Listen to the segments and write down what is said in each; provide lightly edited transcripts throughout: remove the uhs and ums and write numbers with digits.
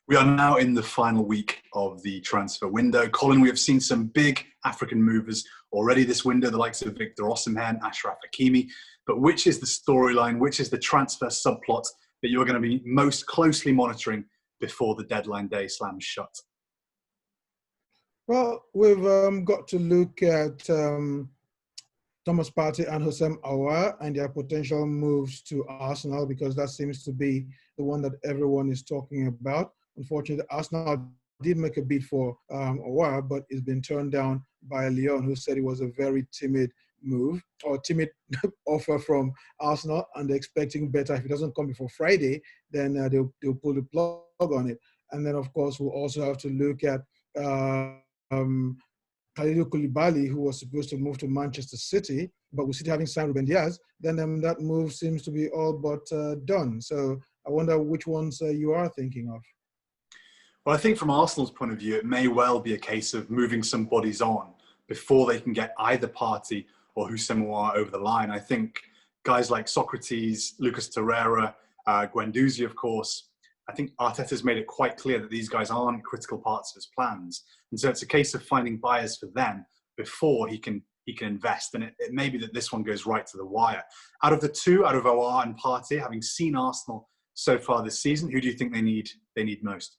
We are now in the final week of the transfer window. Colin, we have seen some big African movers already this window, the likes of Victor Osimhen, Achraf Hakimi. But which is the storyline, which is the transfer subplot that you're going to be most closely monitoring before the deadline day slams shut? Well, we've got to look at Thomas Partey and Houssem Aouar and their potential moves to Arsenal, because that seems to be the one that everyone is talking about. Unfortunately, Arsenal did make a bid for Aouar, but it's been turned down by Lyon, who said it was a very timid move or timid offer from Arsenal, and they're expecting better. If it doesn't come before Friday, then they'll pull the plug on it. And then, of course, we'll also have to look at Kalidou Koulibaly, who was supposed to move to Manchester City, but with City having signed Ruben Diaz, then that move seems to be all but done. So I wonder which ones you are thinking of. Well, I think from Arsenal's point of view, it may well be a case of moving some bodies on before they can get either Partey or Houssem Aouar over the line. I think guys like Socrates, Lucas Torreira, Guendouzi, of course, I think Arteta's made it quite clear that these guys aren't critical parts of his plans. And so it's a case of finding buyers for them before he can invest. And it may be that this one goes right to the wire. Out of the two, out of Aouar and Partey, having seen Arsenal so far this season, who do you think they need most?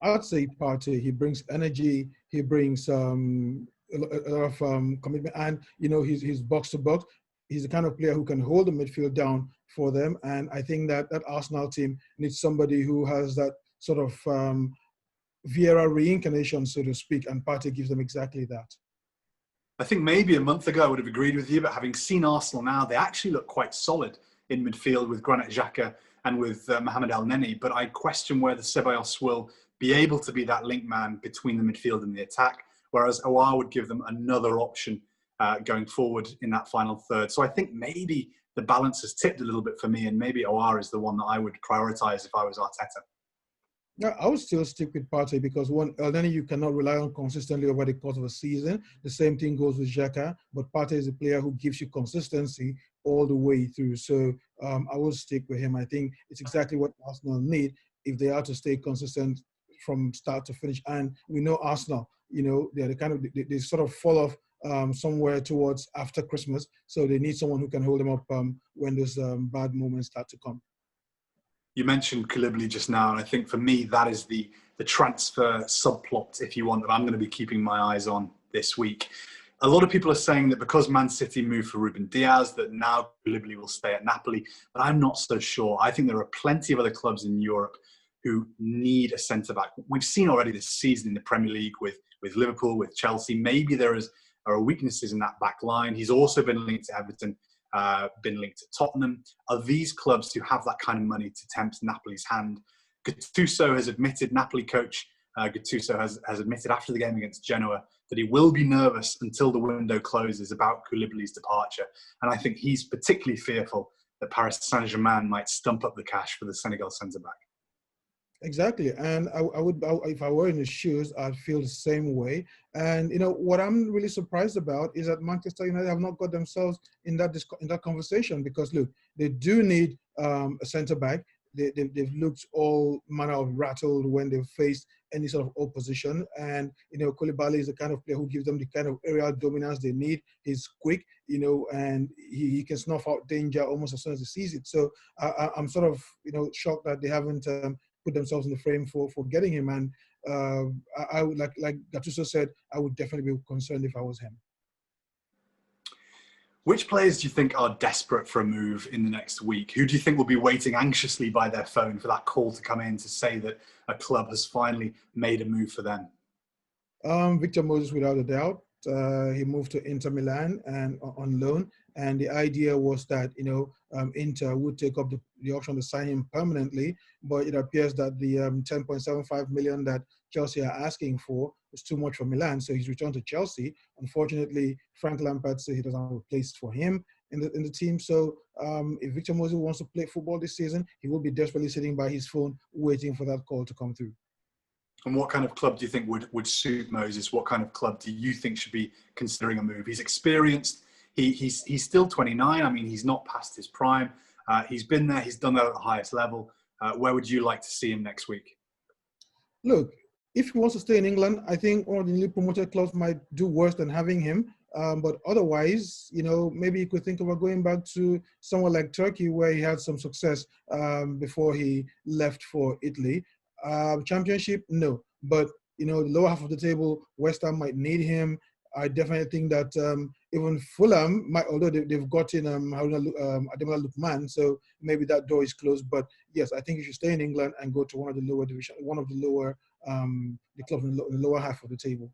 I'd say Partey. He brings energy. He brings a lot of commitment, and he's box to box. He's the kind of player who can hold the midfield down for them. And I think that Arsenal team needs somebody who has that sort of Vieira reincarnation, so to speak. And Partey gives them exactly that. I think maybe a month ago I would have agreed with you, but having seen Arsenal now, they actually look quite solid in midfield with Granit Xhaka and with Mohamed El Neni. But I question whether Ceballos will be able to be that link man between the midfield and the attack, whereas Aouar would give them another option going forward in that final third. So I think maybe the balance has tipped a little bit for me, and maybe Aouar is the one that I would prioritise if I was Arteta. Yeah, I would still stick with Partey because El Neni you cannot rely on consistently over the course of a season. The same thing goes with Xhaka, but Partey is a player who gives you consistency all the way through. So I will stick with him. I think it's exactly what Arsenal need if they are to stay consistent from start to finish. And we know Arsenal, they're the kind of, they sort of fall off somewhere towards after Christmas. So they need someone who can hold them up when those bad moments start to come. You mentioned Koulibaly just now, and I think for me, that is the transfer subplot, if you want, that I'm going to be keeping my eyes on this week. A lot of people are saying that because Man City moved for Ruben Diaz, that now Koulibaly will stay at Napoli, but I'm not so sure. I think there are plenty of other clubs in Europe who need a centre-back. We've seen already this season in the Premier League with Liverpool, with Chelsea. Maybe there are weaknesses in that back line. He's also been linked to Everton, been linked to Tottenham. Are these clubs who have that kind of money to tempt Napoli's hand? Gattuso has admitted, Napoli coach Gattuso has admitted after the game against Genoa that he will be nervous until the window closes about Koulibaly's departure. And I think he's particularly fearful that Paris Saint-Germain might stump up the cash for the Senegal centre-back. Exactly, and I would, if I were in his shoes, I'd feel the same way. And what I'm really surprised about is that Manchester United have not got themselves in that conversation, because look, they do need a centre back. They've looked all manner of rattled when they've faced any sort of opposition. And Koulibaly is the kind of player who gives them the kind of aerial dominance they need. He's quick, and he can snuff out danger almost as soon as he sees it. So I'm sort of shocked that they haven't put themselves in the frame for getting him. And I would, like Gattuso said, I would definitely be concerned if I was him. Which players do you think are desperate for a move in the next week? Who do you think will be waiting anxiously by their phone for that call to come in to say that a club has finally made a move for them? Victor Moses, without a doubt. He moved to Inter Milan and on loan. And the idea was that, Inter would take up the option to sign him permanently. But it appears that the 10.75 million that Chelsea are asking for is too much for Milan. So he's returned to Chelsea. Unfortunately, Frank Lampard said he doesn't have a place for him in the team. So if Victor Moses wants to play football this season, he will be desperately sitting by his phone waiting for that call to come through. And what kind of club do you think would suit Moses? What kind of club do you think should be considering a move? He's experienced. He's still 29. I mean, he's not past his prime. He's been there. He's done that at the highest level. Where would you like to see him next week? Look, if he wants to stay in England, I think one of the newly promoted clubs might do worse than having him. But otherwise, maybe he could think about going back to somewhere like Turkey, where he had some success before he left for Italy. Championship, no. But, the lower half of the table, West Ham might need him. I definitely think that even Fulham might, although they've gotten Ademola Lookman, so maybe that door is closed. But yes, I think you should stay in England and go to one of the lower division, the clubs in the lower half of the table.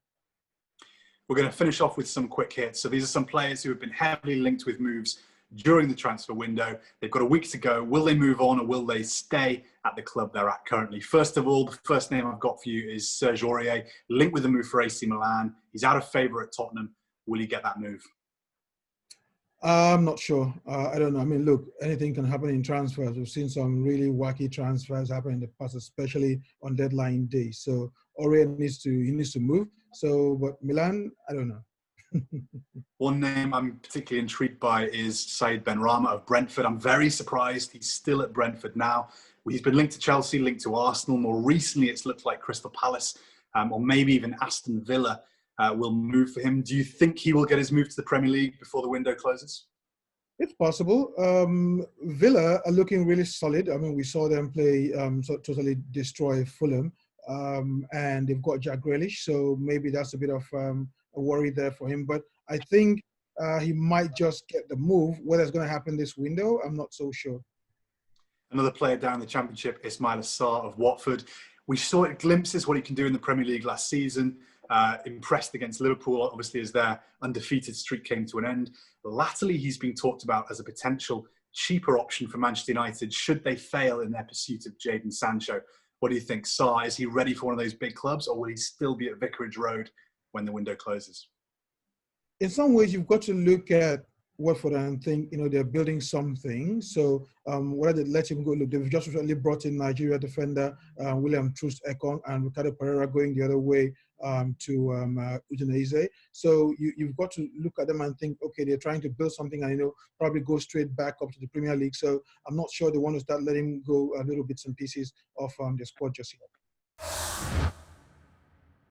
We're going to finish off with some quick hits. So these are some players who have been heavily linked with moves during the transfer window. They've got a week to go. Will they move on or will they stay at the club they're at currently? First of all, the first name I've got for you is Serge Aurier, linked with a move for AC Milan. He's out of favour at Tottenham. Will he get that move? I'm not sure. I don't know. I mean, look, anything can happen in transfers. We've seen some really wacky transfers happen in the past, especially on deadline day. So Aurier needs to move. So, but Milan, I don't know. One name I'm particularly intrigued by is Said Benrahma of Brentford. I'm very surprised he's still at Brentford now. He's been linked to Chelsea, linked to Arsenal. More recently, it's looked like Crystal Palace or maybe even Aston Villa will move for him. Do you think he will get his move to the Premier League before the window closes? It's possible. Villa are looking really solid. I mean, we saw them play totally destroy Fulham. And they've got Jack Grealish, so maybe that's a bit of a worry there for him. But I think he might just get the move. Whether it's going to happen this window, I'm not so sure. Another player down in the Championship, Ismaila Sarr of Watford. We saw at glimpses what he can do in the Premier League last season. Impressed against Liverpool, obviously, as their undefeated streak came to an end. Latterly, he's been talked about as a potential cheaper option for Manchester United should they fail in their pursuit of Jadon Sancho. What do you think, Sarr? Is he ready for one of those big clubs, or will he still be at Vicarage Road when the window closes? In some ways, you've got to look at Watford and think, they're building something. So whether they let him go, look, they've just recently brought in Nigeria defender William Troost-Ekong and Ricardo Pereira going the other way to Udinese. So you've got to look at them and think, okay, they're trying to build something and, probably go straight back up to the Premier League. So I'm not sure they want to start letting go a little bits and pieces of the squad just yet.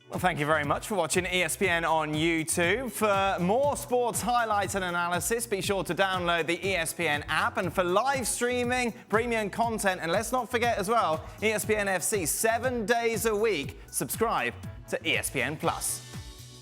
Well, thank you very much for watching ESPN on YouTube. For more sports highlights and analysis, be sure to download the ESPN app. And for live streaming, premium content, and let's not forget as well, ESPN FC 7 days a week. Subscribe to ESPN Plus.